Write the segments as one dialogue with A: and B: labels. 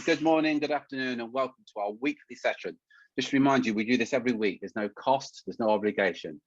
A: Good morning, good afternoon, and welcome to our weekly session. Just to remind you, we do this every week. There's no cost, there's no obligation.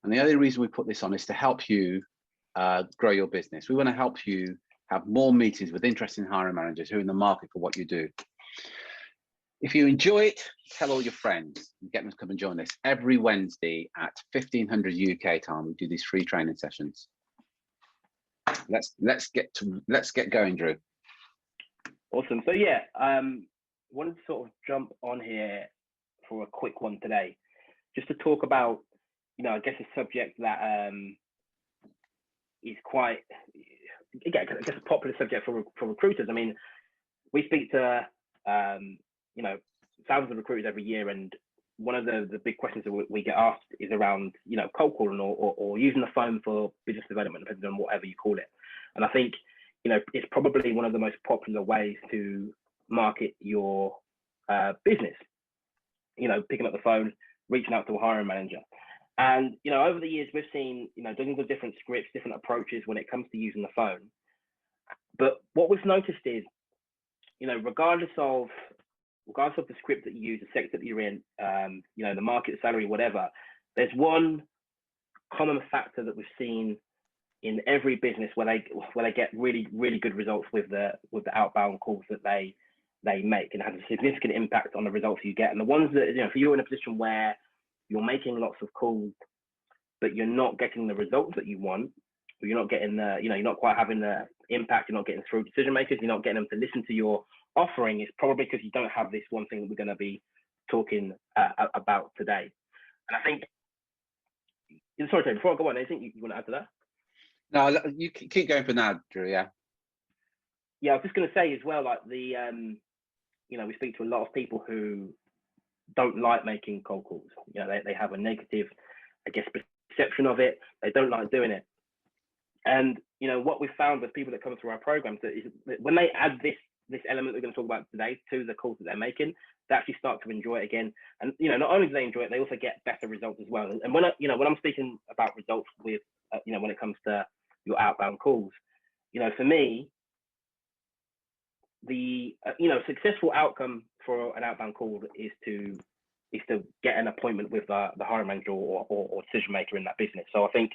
A: And the only reason we put this on is to help you grow your business. We want to help you have more meetings with interesting hiring managers who are in the market for what you do. If you enjoy it, tell all your friends and get them to come and join us every Wednesday at 1500 UK time. We do these free training sessions. Let's get going, Drew.
B: Awesome. So yeah, wanted to sort of jump on here for a quick one today, just to talk about, I guess a subject that is quite, again, I guess a popular subject for recruiters. I mean, we speak to thousands of recruiters every year, and one of the big questions that we get asked is around cold calling or using the phone for business development, depending on whatever you call it. And I think it's probably one of the most popular ways to market your business. Picking up the phone, reaching out to a hiring manager. And over the years, we've seen dozens of different scripts, different approaches when it comes to using the phone. But what we've noticed is, regardless of the script that you use, the sector that you're in, the market, salary, whatever, there's one common factor that we've seen in every business where they get really, really good results with the outbound calls that they make, and it has a significant impact on the results you get. And the ones that, if you're in a position where you're making lots of calls, but you're not getting the results that you want, or you're not getting you're not quite having the impact, you're not getting through decision makers, you're not getting them to listen to your offering, it's probably because you don't have this one thing that we're going to be talking about today. And I think, sorry, before I go on, anything you want to add to that?
A: No, you keep going for now, Drew. Yeah,
B: I was just going to say as well, like we speak to a lot of people who don't like making cold calls. They have a negative, I guess, perception of it. They don't like doing it. And what we've found with people that come through our programs is that when they add this element we're going to talk about today to the calls that they're making, they actually start to enjoy it again. And not only do they enjoy it, they also get better results as well. And when I'm speaking about results with when it comes to your outbound calls, for me, the successful outcome for an outbound call is to get an appointment with the hiring manager or decision maker in that business. So I think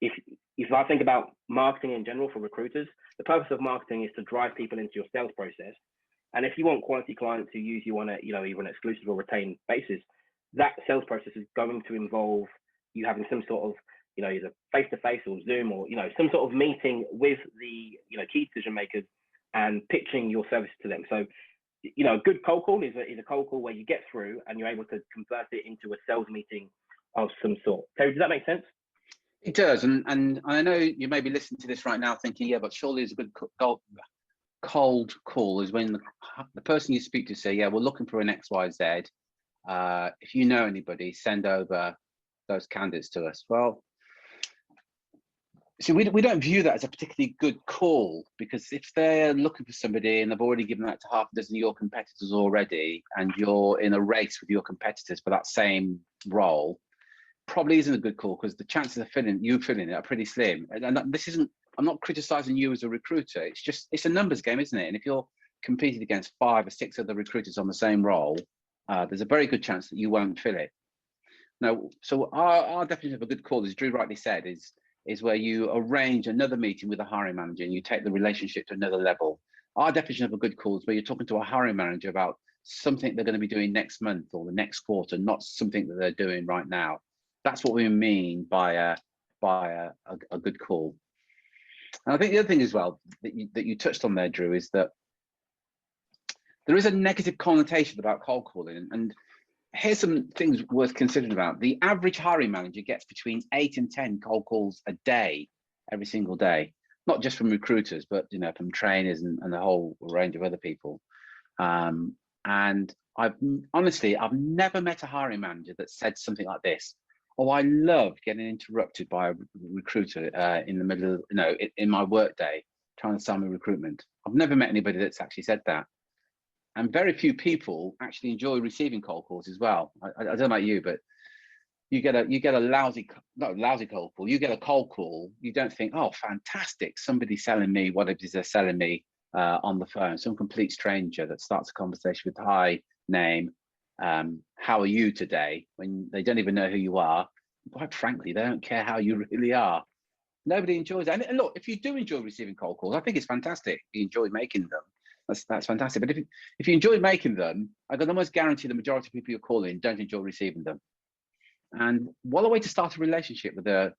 B: if I think about marketing in general for recruiters, the purpose of marketing is to drive people into your sales process. And if you want quality clients who use you on a either an exclusive or retained basis, that sales process is going to involve you having some sort of either face-to-face or Zoom or some sort of meeting with the key decision makers and pitching your services to them. So a good cold call is a cold call where you get through and you're able to convert it into a sales meeting of some sort. Terry, does that make sense?
A: it does. And I know you may be listening to this right now thinking, yeah, but surely it's a good cold call is when the person you speak to say, yeah, we're looking for an XYZ. If you know anybody, send over those candidates to us. Well, see, we don't view that as a particularly good call, because if they're looking for somebody and they've already given that to half a dozen of your competitors already, and you're in a race with your competitors for that same role, probably isn't a good call, because the chances of filling it are pretty slim. And this isn't, I'm not criticizing you as a recruiter. It's a numbers game, isn't it? And if you're competing against 5 or 6 other recruiters on the same role, there's a very good chance that you won't fill it. Now, so our definition of a good call, as Drew rightly said, is where you arrange another meeting with a hiring manager and you take the relationship to another level. Our definition of a good call is where you're talking to a hiring manager about something they're going to be doing next month or the next quarter, not something that they're doing right now. That's what we mean by a good call. And I think the other thing as well that you touched on there, Drew, is that there is a negative connotation about cold calling. And here's some things worth considering about. The average hiring manager gets between 8 and 10 cold calls a day, every single day, not just from recruiters, but from trainers and a whole range of other people. And I've never met a hiring manager that said something like this: "Oh, I love getting interrupted by a recruiter in the middle of, in my work day, trying to sell me recruitment." I've never met anybody that's actually said that. And very few people actually enjoy receiving cold calls as well. I don't know about you, but you get a not a lousy cold call. You get a cold call. You don't think, "Oh, fantastic! Somebody's selling me what it is they're selling me. on the phone, some complete stranger that starts a conversation with hi, name, how are you today, when they don't even know who you are. Quite frankly, they don't care how you really are. Nobody enjoys it. And look, if you do enjoy receiving cold calls, I think it's fantastic. You enjoy making them. That's fantastic. But if you enjoy making them, I can almost guarantee the majority of people you're calling don't enjoy receiving them. And what a way to start a relationship with a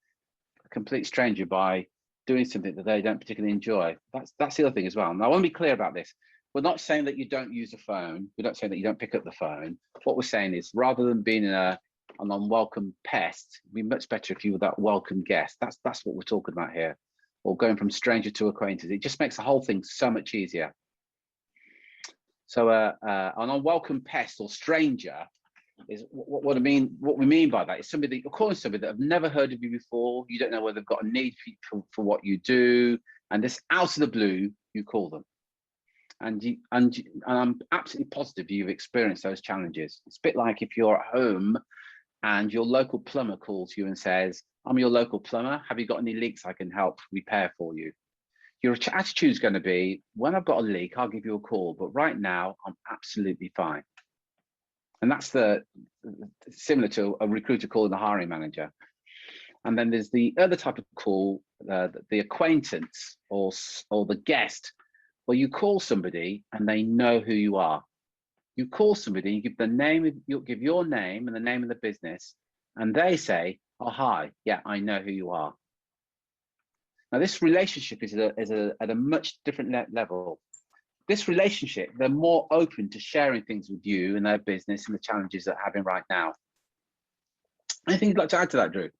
A: complete stranger by doing something that they don't particularly enjoy. That's the other thing as well. And I want to be clear about this. We're not saying that you don't use the phone. We're not saying that you don't pick up the phone. What we're saying is, rather than being an unwelcome pest, it'd be much better if you were that welcome guest. That's what we're talking about here. Or going from stranger to acquaintance. It just makes the whole thing so much easier. So an unwelcome pest or stranger is what I mean. What we mean by that is somebody that you're calling somebody that have never heard of you before. You don't know whether they've got a need for what you do, and this out of the blue, you call them. And I'm absolutely positive you've experienced those challenges. It's a bit like if you're at home and your local plumber calls you and says, "I'm your local plumber. Have you got any leaks I can help repair for you?" Your attitude is going to be, when I've got a leak, I'll give you a call. But right now, I'm absolutely fine. And that's similar to a recruiter calling the hiring manager. And then there's the other type of call, the acquaintance or the guest, where you call somebody and they know who you are. You call somebody, you give the name, you'll give your name and the name of the business, and they say, "Oh, hi, yeah, I know who you are." Now, this relationship is at a much different level. This relationship, they're more open to sharing things with you and their business and the challenges they're having right now. Anything you'd like to add to that, Drew?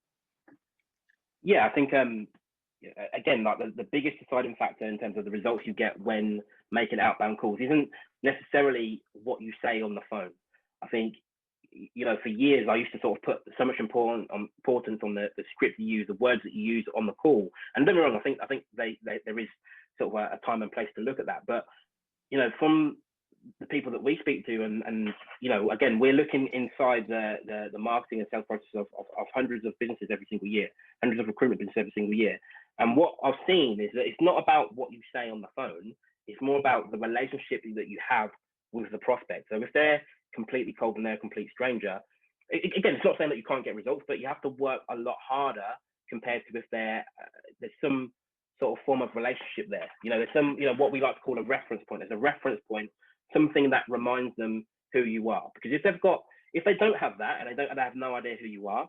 B: Yeah, I think again, like the biggest deciding factor in terms of the results you get when making outbound calls isn't necessarily what you say on the phone. I think, you know, for years I used to sort of put so much importance on the script you use, the words that you use on the call. And don't get me wrong, I think there is sort of a time and place to look at that. But you know, from the people that we speak to, and you know, again, we're looking inside the marketing and sales process of hundreds of businesses every single year, hundreds of recruitment businesses every single year. And what I've seen is that it's not about what you say on the phone, it's more about the relationship that you have with the prospect. So if they're completely cold and they're a complete stranger, again, it's not saying that you can't get results, but you have to work a lot harder compared to if there's some sort of form of relationship there. You know, there's some, you know, what we like to call a reference point. There's a reference point, something that reminds them who you are. Because if they don't have that, and they have no idea who you are,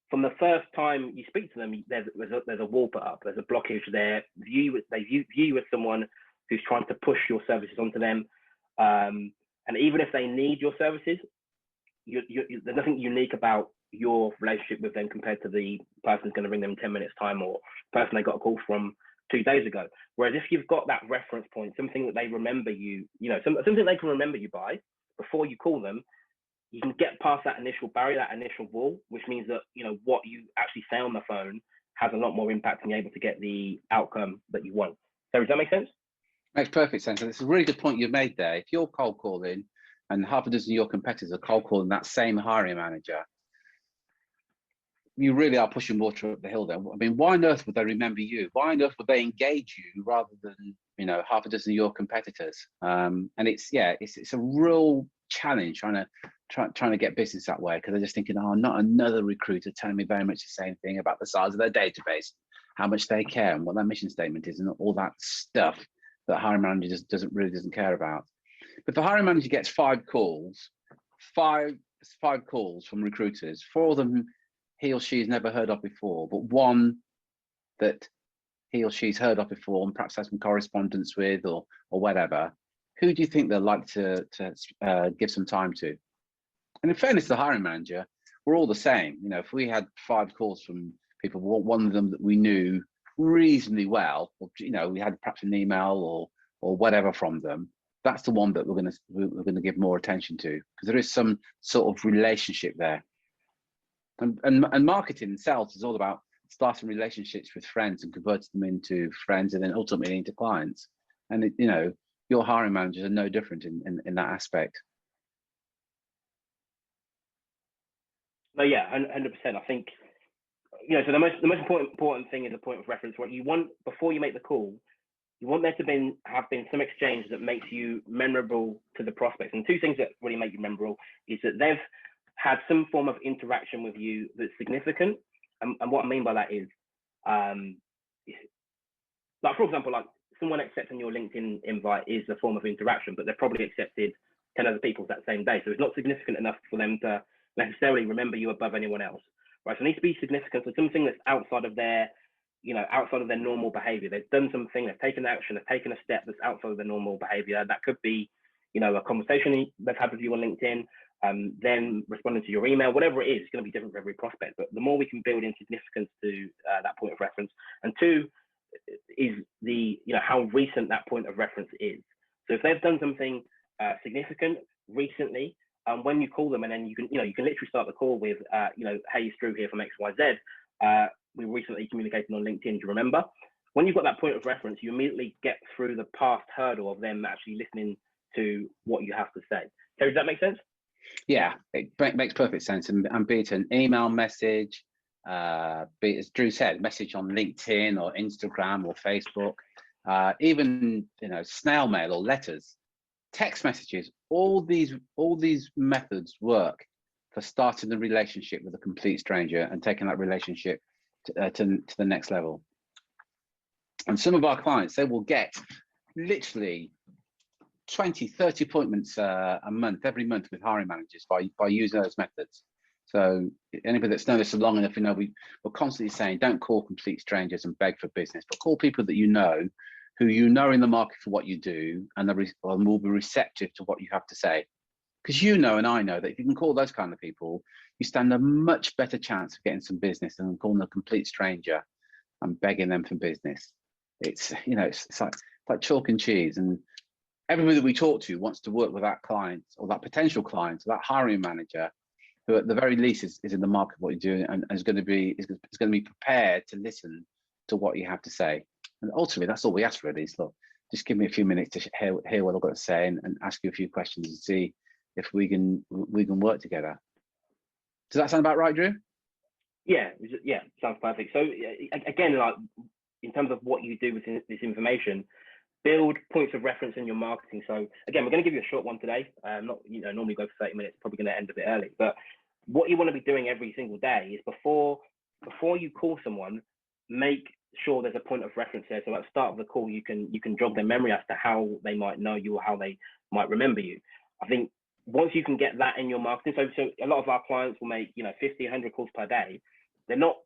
B: from the first time you speak to them, there's a wall put up, there's a blockage there. They view you as someone who's trying to push your services onto them. And even if they need your services, there's nothing unique about your relationship with them compared to the person who's going to ring them in 10 minutes time, or the person they got a call from 2 days ago. Whereas if you've got that reference point, something that they remember you, you know, something they can remember you by before you call them, you can get past that initial barrier, that initial wall, which means that, you know, what you actually say on the phone has a lot more impact and you're able to get the outcome that you want. So does that make sense?
A: Makes perfect sense. And it's a really good point you've made there. If you're cold calling and half a dozen of your competitors are cold calling that same hiring manager, you really are pushing water up the hill there. I mean, why on earth would they remember you? Why on earth would they engage you rather than, you know, half a dozen of your competitors? And it's a real challenge trying to get business that way, because they're just thinking, oh, not another recruiter telling me very much the same thing about the size of their database, how much they care and what their mission statement is, and all that stuff that hiring manager just doesn't care about. But the hiring manager gets five calls from recruiters, 4 of them he or she has never heard of before, but one that he or she's heard of before and perhaps has some correspondence with or whatever. Who do you think they'd like to give some time to? And in fairness to the hiring manager, we're all the same. You know, if we had 5 calls from people, one of them that we knew reasonably well, or, you know, we had perhaps an email or whatever from them, that's the one that we're going to give more attention to, because there is some sort of relationship there. And marketing and sales is all about starting relationships with friends and converting them into friends and then ultimately into clients. And you know, your hiring managers are no different in that aspect.
B: No, yeah, 100%. I think, you know, so the most important thing is a point of reference. What you want before you make the call, you want there to have been some exchange that makes you memorable to the prospects. And two things that really make you memorable is that they've had some form of interaction with you that's significant. And what I mean by that is, like, for example, like someone accepting your LinkedIn invite is a form of interaction, but they've probably accepted 10 other people that same day. So it's not significant enough for them to necessarily remember you above anyone else, right? So it needs to be significant. So something that's outside of their, outside of their normal behavior. They've done something, they've taken action, they've taken a step that's outside of their normal behavior. That could be, a conversation they've had with you on LinkedIn, then responding to your email, whatever it is, it's going to be different for every prospect. But the more we can build in significance to that point of reference, and two is the, how recent that point of reference is. So if they've done something significant recently, when you call them, and then you can literally start the call with, hey, it's Drew here from XYZ. We recently communicated on LinkedIn, do you remember? When you've got that point of reference, you immediately get through the past hurdle of them actually listening to what you have to say. So does that make sense?
A: Yeah, it makes perfect sense. And be it an email message, be it, as Drew said, message on LinkedIn or Instagram or Facebook, even snail mail or letters, text messages. All these methods work for starting the relationship with a complete stranger and taking that relationship to the next level. And some of our clients, they will get literally 20, 30 appointments a month, every month, with hiring managers by using those methods. So anybody that's known us for long enough, we're constantly saying, don't call complete strangers and beg for business, but call people that who in the market for what you do, and will be receptive to what you have to say. Because and I know that if you can call those kind of people, you stand a much better chance of getting some business than calling a complete stranger and begging them for business. It's it's like chalk and cheese, and everybody that we talk to wants to work with that client or that potential client or that hiring manager who at the very least is in the market for what you're doing and is going to be prepared to listen to what you have to say. And ultimately, that's all we ask really is, look, just give me a few minutes to hear what I've got to say and ask you a few questions and see if we can work together. Does that sound about right, Drew?
B: Yeah, sounds perfect. So again, like in terms of what you do with this information, build points of reference in your marketing. So again, we're going to give you a short one today. Not normally go for 30 minutes, probably going to end a bit early. But what you want to be doing every single day is before you call someone, make sure there's a point of reference there. So at the start of the call, you can jog their memory as to how they might know you or how they might remember you. I think once you can get that in your marketing, so a lot of our clients will make 50, 100 calls per day. They're not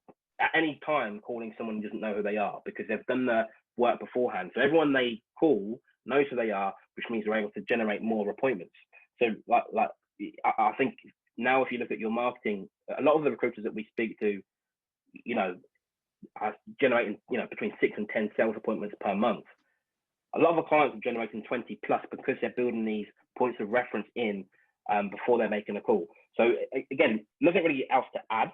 B: at any time calling someone who doesn't know who they are, because they've done the work beforehand. So everyone they call knows who they are, which means they're able to generate more appointments. So I think now, if you look at your marketing, a lot of the recruiters that we speak to, are generating between 6 and 10 sales appointments per month. A lot of our clients are generating 20 plus because they're building these points of reference in before they're making a call. So again, nothing really else to add.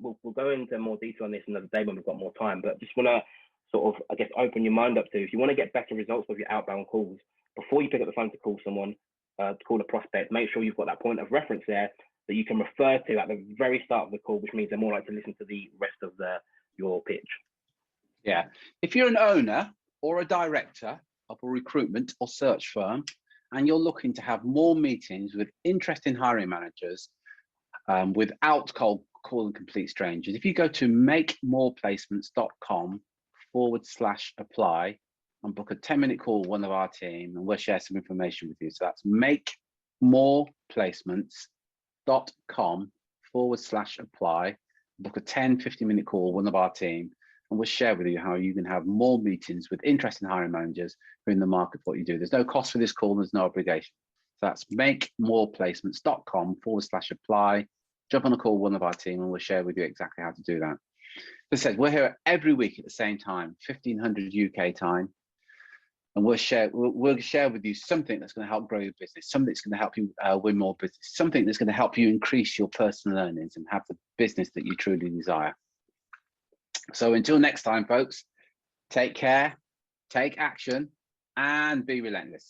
B: We'll go into more detail on this another day when we've got more time, but just want to sort of, I guess, open your mind up to, if you want to get better results with your outbound calls, before you pick up the phone to call someone, to call a prospect, make sure you've got that point of reference there that you can refer to at the very start of the call, which means they're more likely to listen to the rest of your pitch.
A: Yeah. If you're an owner or a director of a recruitment or search firm, and you're looking to have more meetings with interesting hiring managers without calling complete strangers, if you go to makemoreplacements.com/apply and book a 10-minute call with one of our team, and we'll share some information with you. So that's makemoreplacements.com/apply, book a 10-15-minute call with one of our team, and we'll share with you how you can have more meetings with interesting hiring managers who are in the market for what you do. There's no cost for this call, and there's no obligation. So that's makemoreplacements.com/apply. Jump on a call with one of our team, and we'll share with you exactly how to do that. As I said, we're here every week at the same time, 1500 UK time, and we'll share with you something that's going to help grow your business, something that's going to help you win more business, something that's going to help you increase your personal earnings and have the business that you truly desire. So until next time, folks, take care, take action, and be relentless.